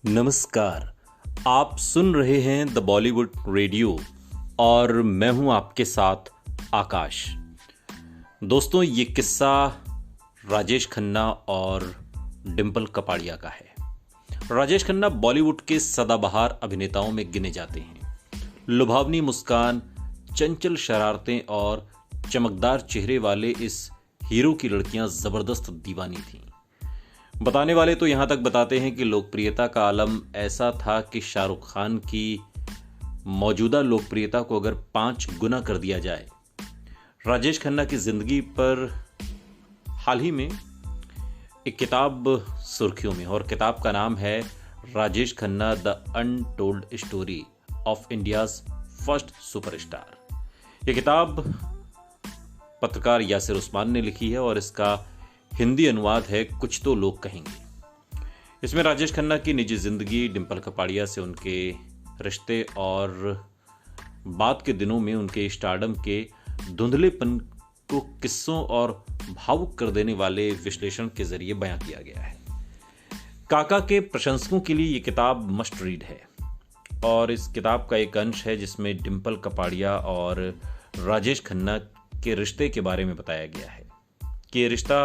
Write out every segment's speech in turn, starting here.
नमस्कार। आप सुन रहे हैं द बॉलीवुड रेडियो और मैं हूं आपके साथ आकाश। दोस्तों, ये किस्सा राजेश खन्ना और डिंपल कपाड़िया का है। राजेश खन्ना बॉलीवुड के सदाबहार अभिनेताओं में गिने जाते हैं। लुभावनी मुस्कान, चंचल शरारतें और चमकदार चेहरे वाले इस हीरो की लड़कियां जबरदस्त दीवानी थीं। बताने वाले तो यहां तक बताते हैं कि लोकप्रियता का आलम ऐसा था कि शाहरुख खान की मौजूदा लोकप्रियता को अगर 5 गुना कर दिया जाए। राजेश खन्ना की जिंदगी पर हाल ही में एक किताब सुर्खियों में, और किताब का नाम है Rajesh Khanna the untold story of India's first superstar. यह किताब पत्रकार यासिर उस्मान ने लिखी है और इसका हिंदी अनुवाद है कुछ तो लोग कहेंगे। इसमें राजेश खन्ना की निजी जिंदगी, डिंपल कपाड़िया से उनके रिश्ते और बाद के दिनों में उनके स्टारडम के धुंधलेपन को किस्सों और भावुक कर देने वाले विश्लेषण के जरिए बयां किया गया है। काका के प्रशंसकों के लिए यह किताब मस्ट रीड है और इस किताब का एक अंश है जिसमें डिंपल कपाड़िया और राजेश खन्ना के रिश्ते के बारे में बताया गया है कि यह रिश्ता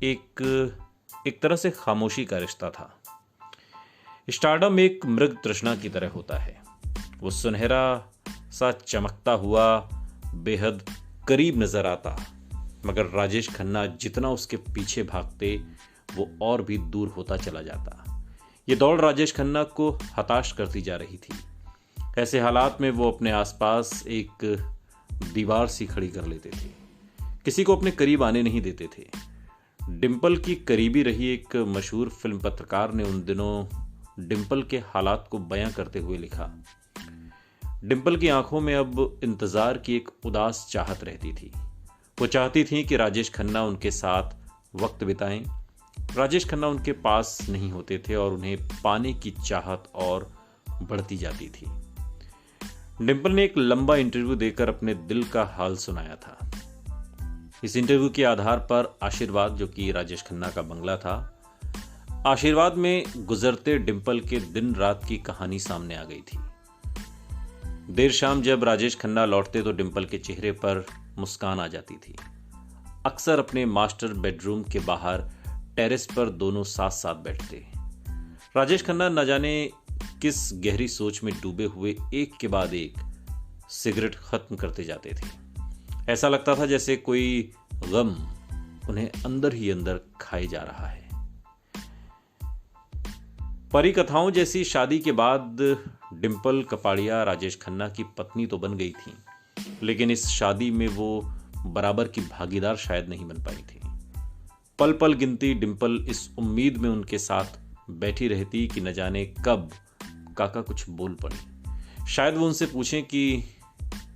एक तरह से खामोशी का रिश्ता था। स्टारडम एक मृग तृष्णा की तरह होता है। वो सुनहरा सा चमकता हुआ बेहद करीब नजर आता, मगर राजेश खन्ना जितना उसके पीछे भागते वो और भी दूर होता चला जाता। ये दौड़ राजेश खन्ना को हताश करती जा रही थी। ऐसे हालात में वो अपने आसपास एक दीवार सी खड़ी कर लेते थे, किसी को अपने करीब आने नहीं देते थे। डिंपल की करीबी रही एक मशहूर फिल्म पत्रकार ने उन दिनों डिंपल के हालात को बयां करते हुए लिखा, डिंपल की आंखों में अब इंतजार की एक उदास चाहत रहती थी। वो चाहती थी कि राजेश खन्ना उनके साथ वक्त बिताएं। राजेश खन्ना उनके पास नहीं होते थे और उन्हें पाने की चाहत और बढ़ती जाती थी। डिंपल ने एक लंबा इंटरव्यू देकर अपने दिल का हाल सुनाया था। इस इंटरव्यू के आधार पर आशीर्वाद, जो कि राजेश खन्ना का बंगला था, आशीर्वाद में गुजरते डिंपल के दिन रात की कहानी सामने आ गई थी। देर शाम जब राजेश खन्ना लौटते तो डिंपल के चेहरे पर मुस्कान आ जाती थी। अक्सर अपने मास्टर बेडरूम के बाहर टेरेस पर दोनों साथ साथ बैठते। राजेश खन्ना न जाने किस गहरी सोच में डूबे हुए एक के बाद एक सिगरेट खत्म करते जाते थे। ऐसा लगता था जैसे कोई गम उन्हें अंदर ही अंदर खाए जा रहा है। परी कथाओं जैसी शादी के बाद डिंपल कपाड़िया राजेश खन्ना की पत्नी तो बन गई थी, लेकिन इस शादी में वो बराबर की भागीदार शायद नहीं बन पाई थी। पल पल गिनती डिंपल इस उम्मीद में उनके साथ बैठी रहती कि न जाने कब काका कुछ बोल पड़े। शायद वो उनसे पूछें कि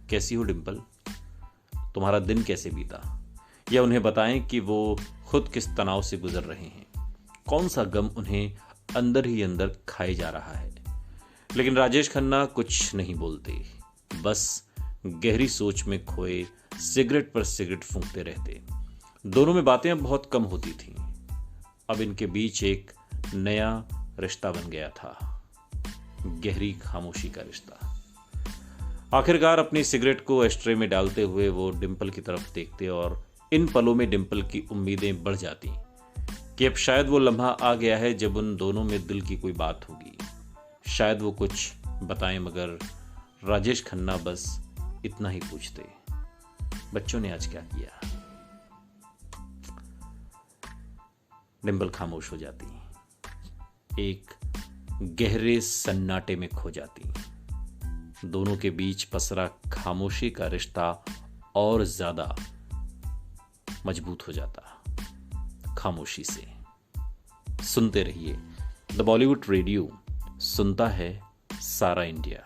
कैसी हो डिंपल, तुम्हारा दिन कैसे बीता, या उन्हें बताएं कि वो खुद किस तनाव से गुजर रहे हैं, कौन सा गम उन्हें अंदर ही अंदर खाए जा रहा है। लेकिन राजेश खन्ना कुछ नहीं बोलते, बस गहरी सोच में खोए सिगरेट पर सिगरेट फूंकते रहते। दोनों में बातें अब बहुत कम होती थीं। अब इनके बीच एक नया रिश्ता बन गया था, गहरी खामोशी का रिश्ता। आखिरकार अपनी सिगरेट को एस्ट्रे में डालते हुए वो डिंपल की तरफ देखते और इन पलों में डिंपल की उम्मीदें बढ़ जाती कि अब शायद वो लम्हा आ गया है जब उन दोनों में दिल की कोई बात होगी। शायद वो कुछ बताएं, मगर राजेश खन्ना बस इतना ही पूछते, बच्चों ने आज क्या किया। डिंपल खामोश हो जाती, एक गहरे सन्नाटे में खो जाती। दोनों के बीच पसरा खामोशी का रिश्ता और ज्यादा मजबूत हो जाता खामोशी से। सुनते रहिए द बॉलीवुड रेडियो, सुनता है सारा इंडिया।